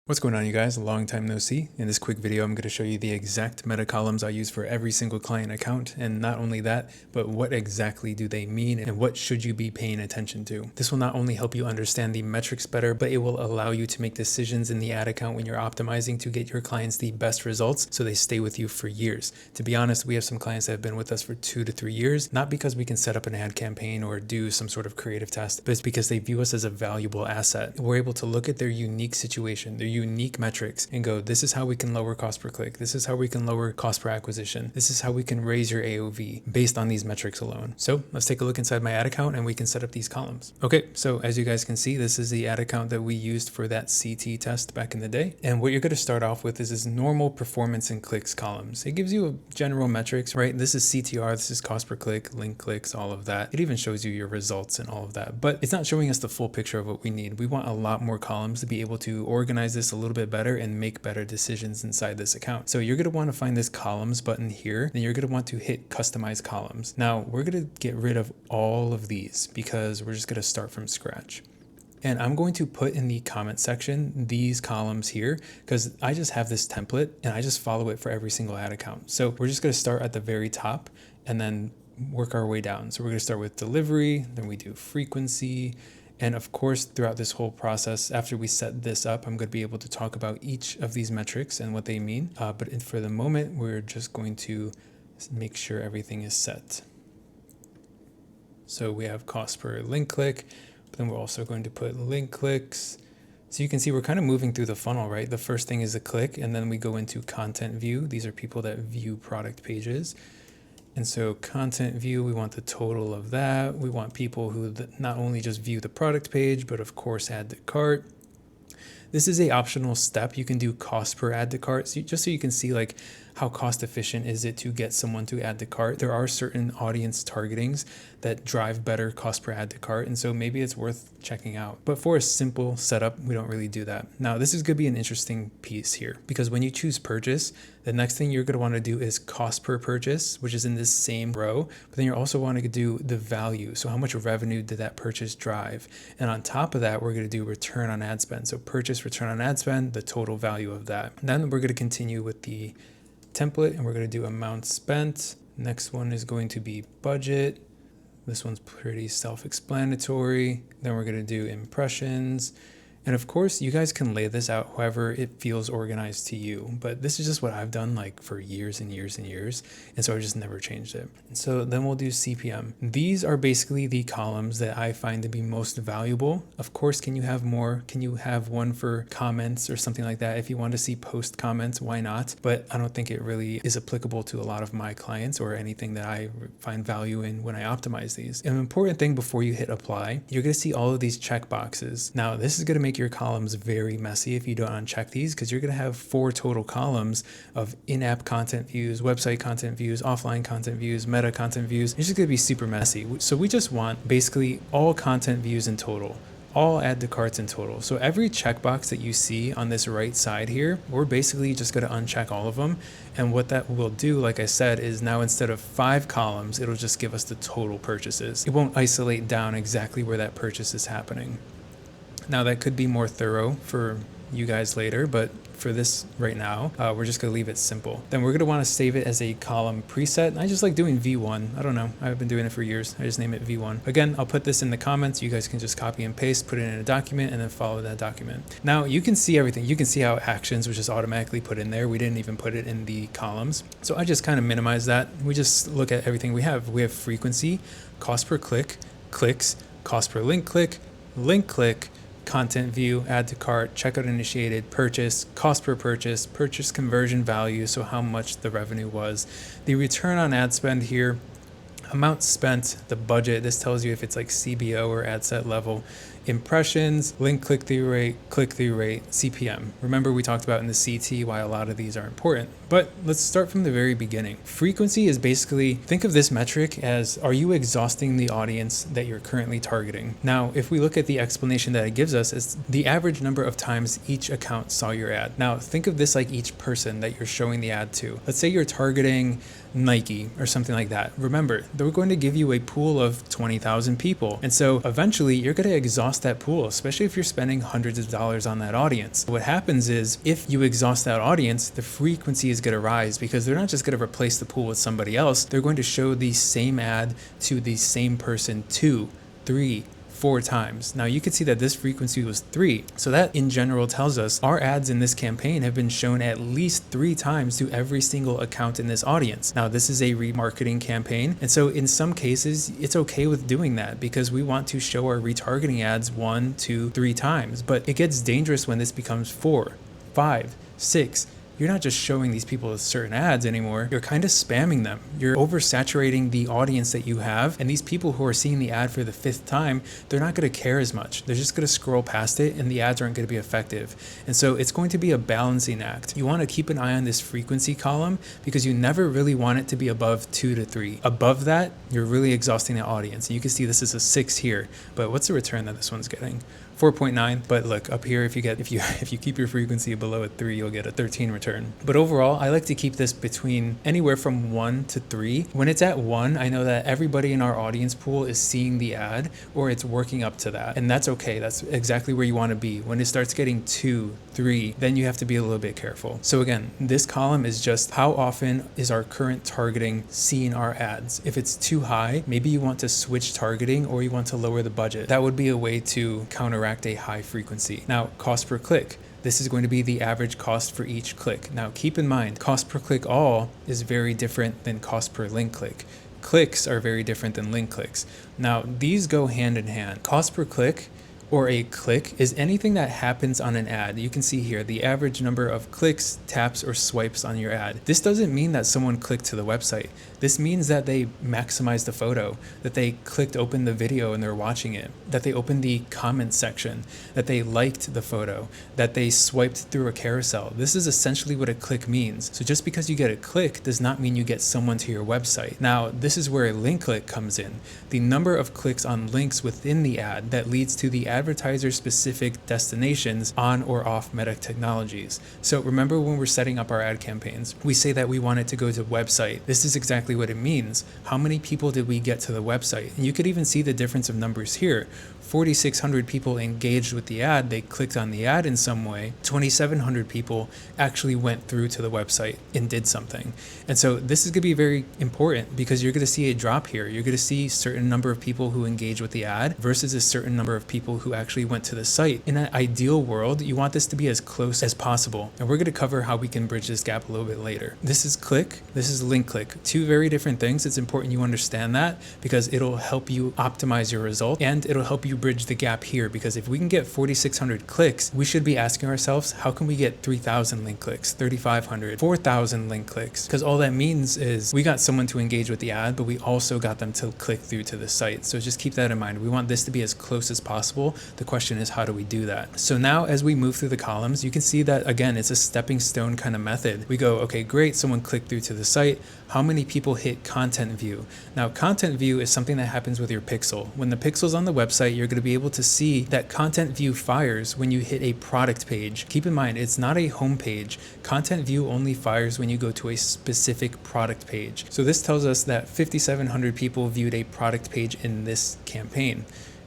What's going on, you guys? Long time no see. In this quick video, I'm going to show you the exact meta columns I use for every single client account. And not only that, but what exactly do they mean and what should you be paying attention to? This will not only help you understand the metrics better, but it will allow you to make decisions in the ad account when you're optimizing to get your clients the best results so they stay with you for years. To be honest, we have some clients that have been with us for 2 to 3 years, not because we can set up an ad campaign or do some sort of creative test, but it's because they view us as a valuable asset. We're able to look at their unique situation, their unique metrics, and go, this is how we can lower cost per click. This is how we can lower cost per acquisition. This is how we can raise your AOV based on these metrics alone. So let's take a look inside my ad account and we can set up these columns. Okay, so as you guys can see, this is the ad account that we used for that CT test back in the day. And what you're going to start off with is this normal performance and clicks columns. It gives you a general metrics, right? This is CTR, this is cost per click, link clicks, all of that. It even shows you your results and all of that, but it's not showing us the full picture of what we need. We want a lot more columns to be able to organize this a little bit better and make better decisions inside this account. So you're going to want to find this columns button here, then you're going to want to hit customize columns. Now we're going to get rid of all of these because we're just going to start from scratch. And I'm going to put in the comment section these columns here because I just have this template and I just follow it for every single ad account. So we're just going to start at the very top and then work our way down. So we're going to start with delivery, then we do frequency. And of course, throughout this whole process, after we set this up, I'm going to be able to talk about each of these metrics and what they mean. But for the moment, we're just going to make sure everything is set. So we have cost per link click, but then we're also going to put link clicks. So you can see we're kind of moving through the funnel, right? The first thing is a click, and then we go into content view. These are people that view product pages. And so content view, we want the total of that. We want people who not only just view the product page, but of course add to cart. This is a optional step. You can do cost per add to cart, so just so you can see like how cost efficient is it to get someone to add to cart. There are certain audience targetings that drive better cost per add to cart, and so maybe it's worth checking out. But for a simple setup, we don't really do that. Now, this is going to be an interesting piece here because when you choose purchase, the next thing you're going to want to do is cost per purchase, which is in this same row, but then you're also wanting to do the value. So how much revenue did that purchase drive? And on top of that, we're going to do return on ad spend. So purchase, return on ad spend, the total value of that. Then we're going to continue with the template and we're going to do amount spent. Next one is going to be budget. This one's pretty self-explanatory. Then we're going to do impressions. And of course, you guys can lay this out however it feels organized to you. But this is just what I've done like for years and years and years. And so I just never changed it. So then we'll do CPM. These are basically the columns that I find to be most valuable. Of course, can you have more? Can you have one for comments or something like that? If you want to see post comments, why not? But I don't think it really is applicable to a lot of my clients or anything that I find value in when I optimize these. An important thing before you hit apply, you're going to see all of these check boxes. Now, this is going to make your columns very messy if you don't uncheck these because you're going to have 4 total columns of in-app content views, website content views, offline content views, meta content views. It's just going to be super messy. So we just want basically all content views in total, all add to carts in total. So every checkbox that you see on this right side here, we're basically just going to uncheck all of them. And what that will do, like I said, is now instead of 5 columns, it'll just give us the total purchases. It won't isolate down exactly where that purchase is happening. Now that could be more thorough for you guys later, but for this right now, we're just gonna leave it simple. Then we're gonna wanna save it as a column preset. I just like doing V1. I don't know, I've been doing it for years. I just name it V1. Again, I'll put this in the comments. You guys can just copy and paste, put it in a document, and then follow that document. Now you can see everything. You can see how actions was just automatically put in there. We didn't even put it in the columns. So I just kind of minimize that. We just look at everything we have. We have frequency, cost per click, clicks, cost per link click, content view, add to cart, checkout initiated, purchase, cost per purchase, purchase conversion value, so how much the revenue was, the return on ad spend here, amount spent, the budget. This tells you if it's like CBO or ad set level, impressions, link click-through rate, CPM. Remember we talked about in the CT why a lot of these are important. But let's start from the very beginning. Frequency is basically, think of this metric as, are you exhausting the audience that you're currently targeting? Now, if we look at the explanation that it gives us, it's the average number of times each account saw your ad. Now, think of this like each person that you're showing the ad to. Let's say you're targeting Nike or something like that. Remember, they're going to give you a pool of 20,000 people. And so eventually you're going to exhaust exhaust that pool, especially if you're spending hundreds of dollars on that audience. What happens is if you exhaust that audience, the frequency is going to rise because they're not just going to replace the pool with somebody else. They're going to show the same ad to the same person 2, 3, 4 times. Now you can see that this frequency was 3. So that in general tells us our ads in this campaign have been shown at least 3 times to every single account in this audience. Now this is a remarketing campaign. And so in some cases, it's okay with doing that because we want to show our retargeting ads 1, 2, 3 times. But it gets dangerous when this becomes 4, 5, 6. You're not just showing these people certain ads anymore, you're kind of spamming them. You're oversaturating the audience that you have, and these people who are seeing the ad for the 5th time, they're not going to care as much. They're just going to scroll past it and the ads aren't going to be effective. And so it's going to be a balancing act. You want to keep an eye on this frequency column because you never really want it to be above 2 to 3. Above that, you're really exhausting the audience. And you can see this is a 6 here, but what's the return that this one's getting? 4.9, but look up here, if you keep your frequency below a 3, you'll get a 13 return. But overall, I like to keep this between anywhere from 1 to 3. When it's at 1, I know that everybody in our audience pool is seeing the ad or it's working up to that, and that's okay. That's exactly where you want to be. When it starts getting 2, 3, then you have to be a little bit careful. So again, this column is just how often is our current targeting seeing our ads. If it's too high, maybe you want to switch targeting or you want to lower the budget. That would be a way to counteract a high frequency. Now, cost per click. This is going to be the average cost for each click. Now, keep in mind, cost per click all is very different than cost per link click. Clicks are very different than link clicks. Now, these go hand in hand. Cost per click or a click is anything that happens on an ad. You can see here the average number of clicks, taps, or swipes on your ad. This doesn't mean that someone clicked to the website. This means that they maximized the photo, that they clicked open the video and they're watching it, that they opened the comment section, that they liked the photo, that they swiped through a carousel. This is essentially what a click means. So just because you get a click does not mean you get someone to your website. Now, this is where a link click comes in. The number of clicks on links within the ad that leads to the advertiser specific destinations on or off Meta technologies. So remember when we're setting up our ad campaigns, we say that we want it to go to website. This is exactly what it means. How many people did we get to the website? And you could even see the difference of numbers here. 4,600 people engaged with the ad. They clicked on the ad in some way. 2,700 people actually went through to the website and did something. And so this is going to be very important because you're going to see a drop here. You're going to see a certain number of people who engage with the ad versus a certain number of people who actually went to the site. In an ideal world, you want this to be as close as possible. And we're going to cover how we can bridge this gap a little bit later. This is click. This is link click. Two very different things. It's important you understand that because it'll help you optimize your result and it'll help you bridge the gap here, because if we can get 4,600 clicks, we should be asking ourselves, how can we get 3,000 link clicks, 3,500, 4,000 link clicks? Because all that means is we got someone to engage with the ad, but we also got them to click through to the site. So just keep that in mind. We want this to be as close as possible. The question is, how do we do that? So now as we move through the columns, you can see that again, it's a stepping stone kind of method. We go, okay, great, someone clicked through to the site. How many people hit content view? Now, content view is something that happens with your pixel. When the pixel's on the website, you're going to be able to see that content view fires when you hit a product page. Keep in mind, it's not a home page. Content view only fires when you go to a specific product page. So this tells us that 5,700 people viewed a product page in this campaign.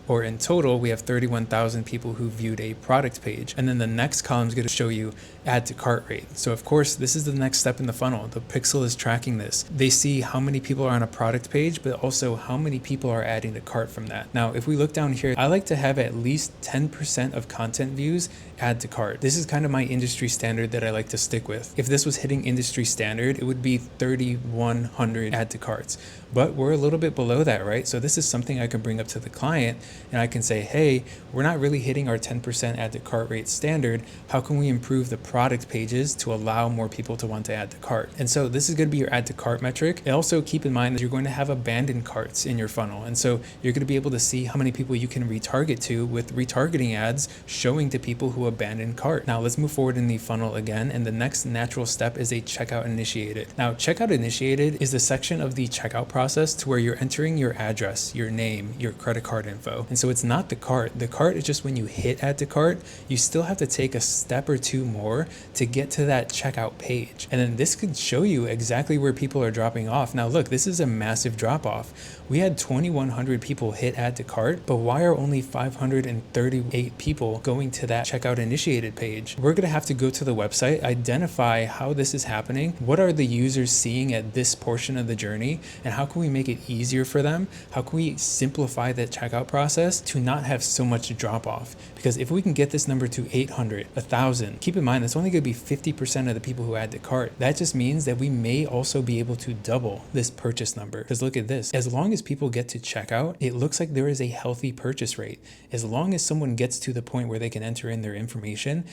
Or in total, we have 31,000 people who viewed a product page. And then the next column is going to show you add to cart rate. So of course, this is the next step in the funnel. The pixel is tracking this. They see how many people are on a product page, but also how many people are adding to cart from that. Now, if we look down here, I like to have at least 10% of content views add to cart. This is kind of my industry standard that I like to stick with. If this was hitting industry standard, it would be 3,100 add to carts. But we're a little bit below that, right? So this is something I can bring up to the client and I can say, hey, we're not really hitting our 10% add to cart rate standard. How can we improve the product pages to allow more people to want to add to cart? And so this is going to be your add to cart metric. And also keep in mind that you're going to have abandoned carts in your funnel. And so you're going to be able to see how many people you can retarget to with retargeting ads showing to people who abandoned cart. Now let's move forward in the funnel again. And the next natural step is a checkout initiated. Now checkout initiated is the section of the checkout process to where you're entering your address, your name, your credit card info. And so it's not the cart. The cart is just when you hit add to cart, you still have to take a step or two more to get to that checkout page. And then this could show you exactly where people are dropping off. Now look, this is a massive drop off. We had 2,100 people hit add to cart, but why are only 538 people going to that checkout initiated page? We're going to have to go to the website, identify how this is happening, what are the users seeing at this portion of the journey, and how can we make it easier for them? How can we simplify the checkout process to not have so much drop off? Because if we can get this number to 800, 1,000, keep in mind that's only going to be 50% of the people who add to cart. That just means that we may also be able to double this purchase number. Because look at this, as long as people get to checkout, it looks like there is a healthy purchase rate. As long as someone gets to the point where they can enter in their information,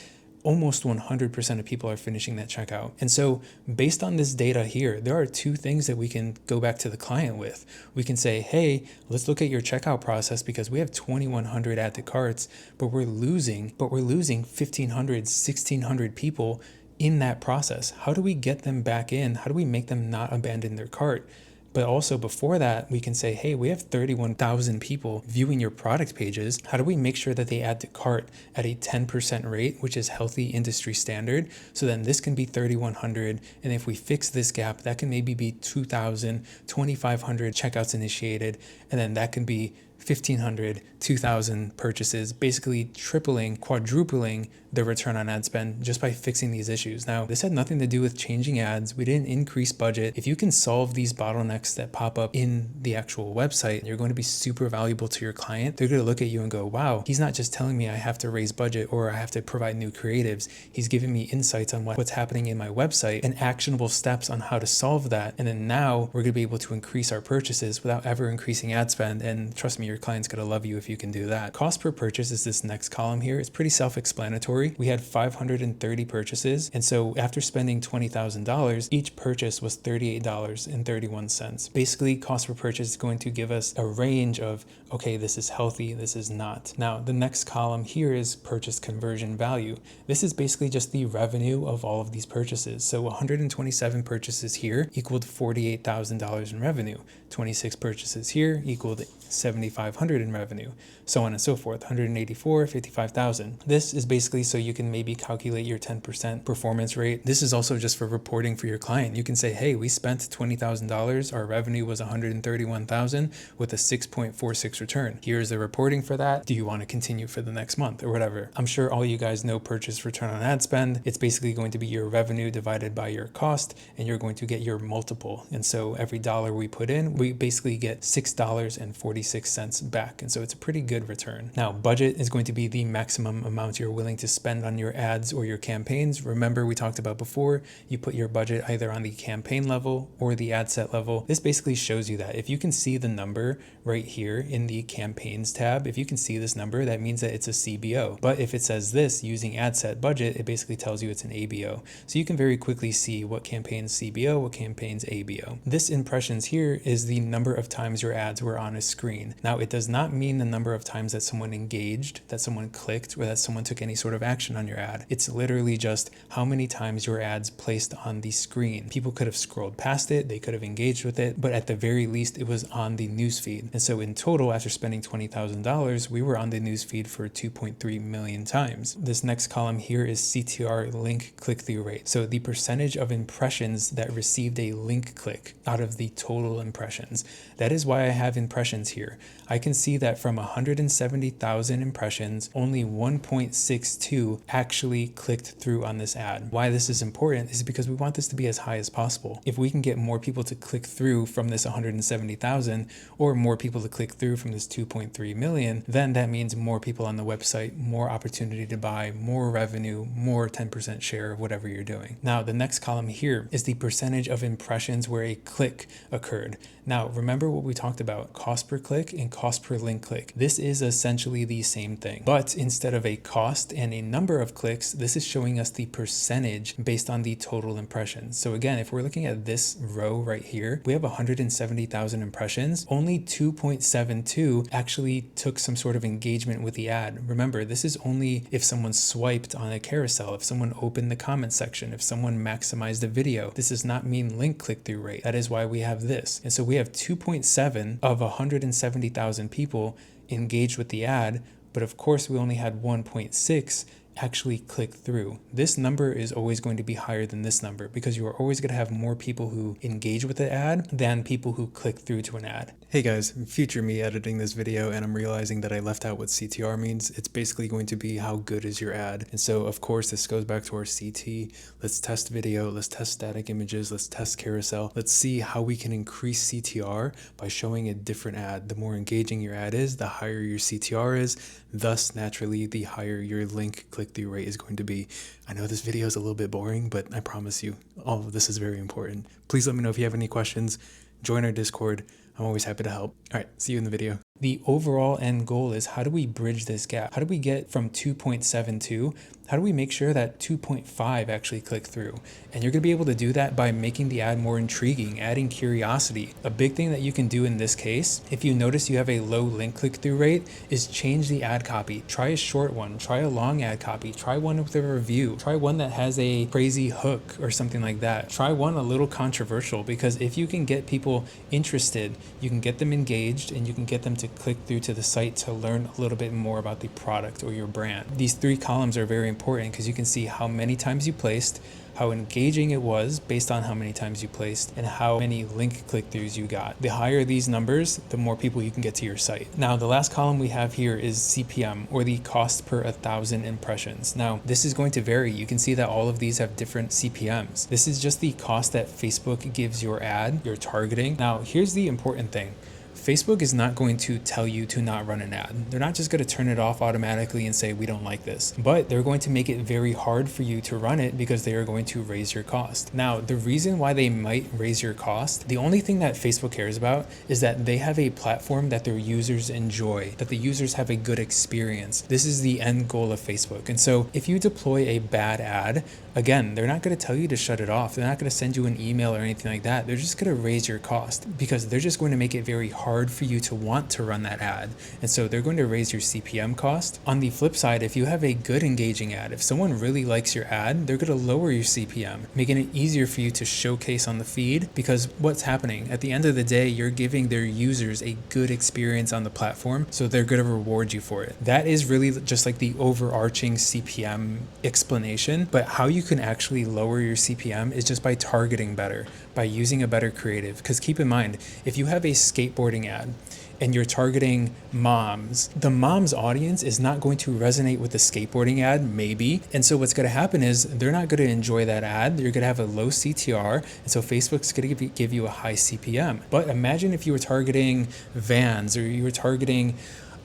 almost 100% of people are finishing that checkout. And so based on this data here, there are two things that we can go back to the client with. We can say, hey, let's look at your checkout process because we have 2,100 add to carts, but we're losing 1,500, 1,600 people in that process. How do we get them back in? How do we make them not abandon their cart? But also before that, we can say, hey, we have 31,000 people viewing your product pages. How do we make sure that they add to cart at a 10% rate, which is healthy industry standard? So then this can be 3,100. And if we fix this gap, that can maybe be 2,000, 2,500 checkouts initiated. And then that can be 1,500, 2,000 purchases, basically tripling, quadrupling the return on ad spend just by fixing these issues. Now, this had nothing to do with changing ads. We didn't increase budget. If you can solve these bottlenecks that pop up in the actual website, you're going to be super valuable to your client. They're going to look at you and go, wow, he's not just telling me I have to raise budget or I have to provide new creatives. He's giving me insights on what's happening in my website and actionable steps on how to solve that. And then now we're going to be able to increase our purchases without ever increasing ad spend. And trust me, your client's going to love you if you can do that. Cost per purchase is this next column here. It's pretty self-explanatory. We had 530 purchases. And so after spending $20,000, each purchase was $38.31. Basically, cost per purchase is going to give us a range of, okay, this is healthy, this is not. Now, the next column here is purchase conversion value. This is basically just the revenue of all of these purchases. So 127 purchases here equaled $48,000 in revenue. 26 purchases here equaled 7,500 in revenue, so on and so forth. 184, 55,000. This is basically so you can maybe calculate your 10% performance rate. This is also just for reporting for your client. You can say, hey, we spent $20,000. Our revenue was 131,000 with a 6.46 return. Here's the reporting for that. Do you want to continue for the next month or whatever? I'm sure all you guys know purchase return on ad spend. It's basically going to be your revenue divided by your cost, and you're going to get your multiple. And so every dollar we put in, we basically get $6.46 back. And so it's a pretty good return. Now, budget is going to be the maximum amount you're willing to spend on your ads or your campaigns. Remember, we talked about before, you put your budget either on the campaign level or the ad set level. This basically shows you that. If you can see the number right here in the campaigns tab, if you can see this number, that means that it's a CBO. But if it says this using ad set budget, it basically tells you it's an ABO. So you can very quickly see what campaigns CBO, what campaigns ABO. This impressions here is the number of times your ads were on a screen. Now, it does not mean the number of times that someone engaged, that someone clicked, or that someone took any sort of action on your ad. It's literally just how many times your ads placed on the screen. People could have scrolled past it, they could have engaged with it, but at the very least, it was on the newsfeed. And so in total, after spending $20,000, we were on the newsfeed for 2.3 million times. This next column here is CTR link click-through rate. So the percentage of impressions that received a link click out of the total impressions. That is why I have impressions here. I can see that from 170,000 impressions, only 1.62 actually clicked through on this ad. Why this is important is because we want this to be as high as possible. If we can get more people to click through from this 170,000 or more people to click through from this 2.3 million, then that means more people on the website, more opportunity to buy, more revenue, more 10% share of whatever you're doing. Now, the next column here is the percentage of impressions where a click occurred. Now, remember what we talked about, cost per click and cost per link click. This is essentially the same thing, but instead of a cost and a number of clicks, this is showing us the percentage based on the total impressions. So again, if we're looking at this row right here, we have 170,000 impressions. Only 2.72 actually took some sort of engagement with the ad. Remember, this is only if someone swiped on a carousel, if someone opened the comment section, if someone maximized a video. This does not mean link click-through rate. That is why we have this. And so we have 2.7 of 170,000 people engaged with the ad, but of course we only had 1.6 actually click through. This number is always going to be higher than this number because you are always going to have more people who engage with the ad than people who click through to an ad. Hey guys, future me editing this video, and I'm realizing that I left out what CTR means. It's basically going to be how good is your ad. And so of course this goes back to our CT. Let's test video, let's test static images, let's test carousel. Let's see how we can increase CTR by showing a different ad. The more engaging your ad is, the higher your CTR is, thus naturally the higher your link click-through rate is going to be. I know this video is a little bit boring, but I promise you all of this is very important. Please let me know if you have any questions. Join our Discord. I'm always happy to help. All right, see you in the video. The overall end goal is, how do we bridge this gap? How do we get from 2.72? How do we make sure that 2.5 actually click through? And you're gonna be able to do that by making the ad more intriguing, adding curiosity. A big thing that you can do in this case, if you notice you have a low link click-through rate, is change the ad copy. Try a short one, try a long ad copy, try one with a review, try one that has a crazy hook or something like that. Try one a little controversial, because if you can get people interested, you can get them engaged, and you can get them to click through to the site to learn a little bit more about the product or your brand. These 3 columns are very important because you can see how many times you placed, how engaging it was based on how many times you placed, and how many link click-throughs you got. The higher these numbers, the more people you can get to your site. Now, the last column we have here is CPM, or the cost per 1,000 impressions. Now, this is going to vary. You can see that all of these have different CPMs. This is just the cost that Facebook gives your ad, your targeting. Now, here's the important thing. Facebook is not going to tell you to not run an ad. They're not just going to turn it off automatically and say, we don't like this, but they're going to make it very hard for you to run it because they are going to raise your cost. Now, the reason why they might raise your cost, the only thing that Facebook cares about is that they have a platform that their users enjoy, that the users have a good experience. This is the end goal of Facebook. And so if you deploy a bad ad, again, they're not going to tell you to shut it off. They're not going to send you an email or anything like that. They're just going to raise your cost because they're just going to make it very hard for you to want to run that ad. And so they're going to raise your CPM cost. On the flip side, if you have a good engaging ad, if someone really likes your ad, they're going to lower your CPM, making it easier for you to showcase on the feed, because what's happening at the end of the day, you're giving their users a good experience on the platform. So they're going to reward you for it. That is really just like the overarching CPM explanation, but how you can actually lower your CPM is just by targeting better, by using a better creative. Because keep in mind, if you have a skateboarding ad and you're targeting moms, the mom's audience is not going to resonate with the skateboarding ad, maybe. And so what's going to happen is they're not going to enjoy that ad. You're going to have a low CTR. And so Facebook's going to give you a high CPM. But imagine if you were targeting Vans, or you were targeting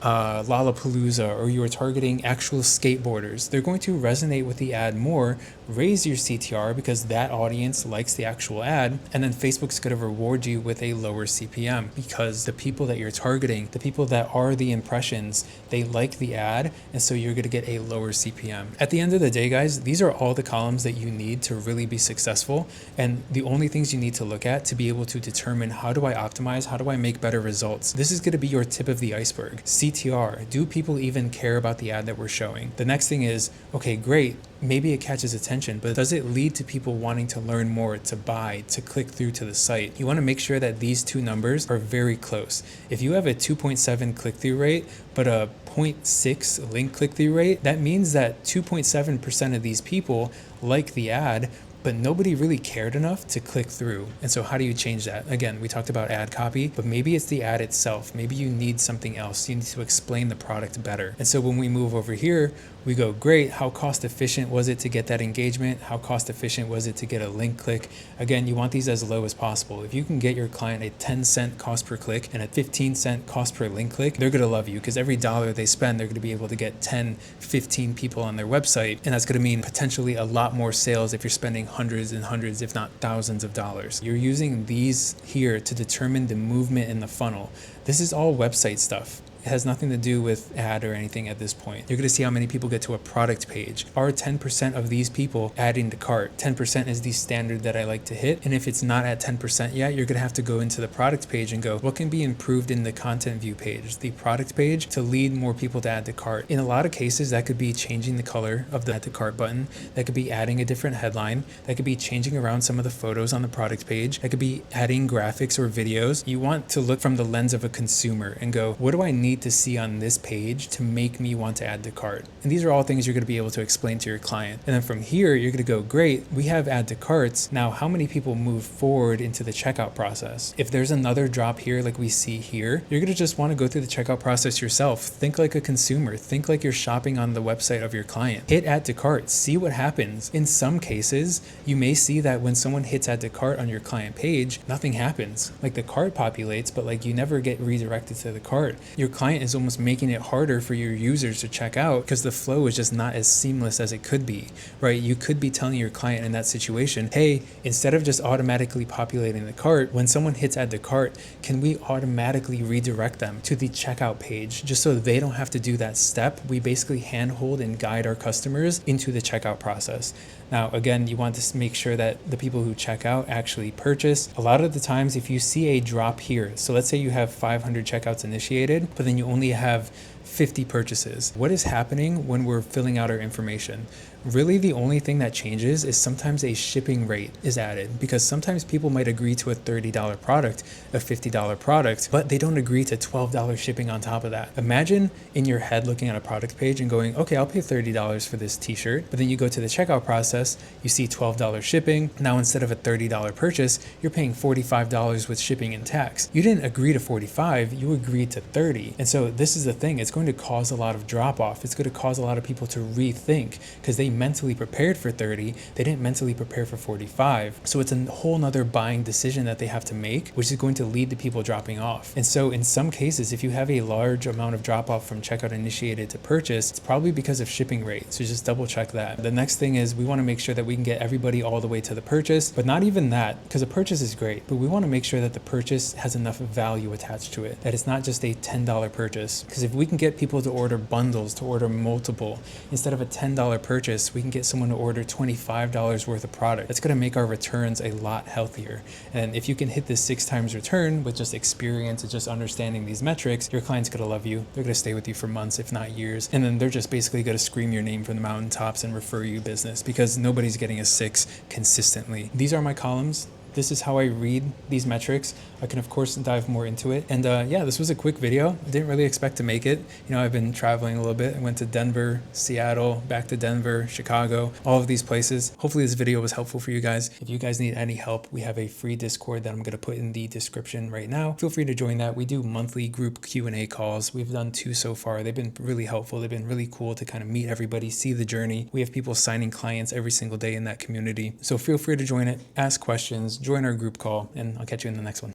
Lollapalooza, or you were targeting actual skateboarders. They're going to resonate with the ad more, raise your CTR because that audience likes the actual ad, and then Facebook's going to reward you with a lower CPM because the people that you're targeting, the people that are the impressions, they like the ad, and so you're going to get a lower CPM. At the end of the day, guys, these are all the columns that you need to really be successful, and the only things you need to look at to be able to determine, how do I optimize, how do I make better results? This is going to be your tip of the iceberg. CTR, do people even care about the ad that we're showing? The next thing is, okay, great, maybe it catches attention, but does it lead to people wanting to learn more, to buy, to click through to the site? You want to make sure that these 2 numbers are very close. If you have a 2.7 click-through rate, but a 0.6 link click-through rate, that means that 2.7% of these people like the ad, but nobody really cared enough to click through. And so how do you change that? Again, we talked about ad copy, but maybe it's the ad itself. Maybe you need something else. You need to explain the product better. And so when we move over here, we go, great, how cost efficient was it to get that engagement? How cost efficient was it to get a link click? Again, you want these as low as possible. If you can get your client a 10-cent cost per click and a 15-cent cost per link click, they're gonna love you, because every dollar they spend, they're gonna be able to get 10, 15 people on their website. And that's gonna mean potentially a lot more sales if you're spending hundreds and hundreds, if not thousands of dollars. You're using these here to determine the movement in the funnel. This is all website stuff. It has nothing to do with ad or anything at this point. You're going to see how many people get to a product page. Are 10% of these people adding to cart? 10% is the standard that I like to hit. And if it's not at 10% yet, you're going to have to go into the product page and go, what can be improved in the content view page, the product page, to lead more people to add to cart? In a lot of cases, that could be changing the color of the add to cart button. That could be adding a different headline. That could be changing around some of the photos on the product page. That could be adding graphics or videos. You want to look from the lens of a consumer and go, what do I need need to see on this page to make me want to add to cart? And these are all things you're going to be able to explain to your client. And then from here, you're going to go, great, we have add to carts. Now, how many people move forward into the checkout process? If there's another drop here, like we see here, you're going to just want to go through the checkout process yourself. Think like a consumer. Think like you're shopping on the website of your client. Hit add to cart. See what happens. In some cases, you may see that when someone hits add to cart on your client page, nothing happens. Like the cart populates, but like you never get redirected to the cart. Your client is almost making it harder for your users to check out because the flow is just not as seamless as it could be, right? You could be telling your client in that situation, hey, instead of just automatically populating the cart, when someone hits add to cart, can we automatically redirect them to the checkout page just so they don't have to do that step? We basically handhold and guide our customers into the checkout process. Now, again, you want to make sure that the people who check out actually purchase. A lot of the times, if you see a drop here, so let's say you have 500 checkouts initiated, but then you only have 50 purchases. What is happening when we're filling out our information? Really, the only thing that changes is sometimes a shipping rate is added, because sometimes people might agree to a $30 product, a $50 product, but they don't agree to $12 shipping on top of that. Imagine in your head looking at a product page and going, okay, I'll pay $30 for this t-shirt, but then you go to the checkout process, you see $12 shipping. Now, instead of a $30 purchase, you're paying $45 with shipping and tax. You didn't agree to $45, you agreed to $30. And so this is the thing, it's going to cause a lot of drop off. It's going to cause a lot of people to rethink because they mentally prepared for 30, they didn't mentally prepare for 45. So it's a whole nother buying decision that they have to make, which is going to lead to people dropping off. And so in some cases, if you have a large amount of drop off from checkout initiated to purchase, it's probably because of shipping rate. So just double check that. The next thing is we want to make sure that we can get everybody all the way to the purchase, but not even that, because a purchase is great, but we want to make sure that the purchase has enough value attached to it, that it's not just a $10 purchase. Because if we can get people to order bundles, to order multiple, instead of a $10 purchase, we can get someone to order $25 worth of product. That's going to make our returns a lot healthier. And if you can hit this 6 times return with just experience and just understanding these metrics, your client's going to love you. They're going to stay with you for months, if not years. And then they're just basically going to scream your name from the mountaintops and refer you business because nobody's getting a 6 consistently. These are my columns. This is how I read these metrics. I can of course dive more into it. And yeah, this was a quick video. I didn't really expect to make it. You know, I've been traveling a little bit. I went to Denver, Seattle, back to Denver, Chicago, all of these places. Hopefully this video was helpful for you guys. If you guys need any help, we have a free Discord that I'm going to put in the description right now. Feel free to join that. We do monthly group Q&A calls. We've done 2 so far. They've been really helpful. They've been really cool to kind of meet everybody, see the journey. We have people signing clients every single day in that community. So feel free to join it, ask questions, join our group call, and I'll catch you in the next one.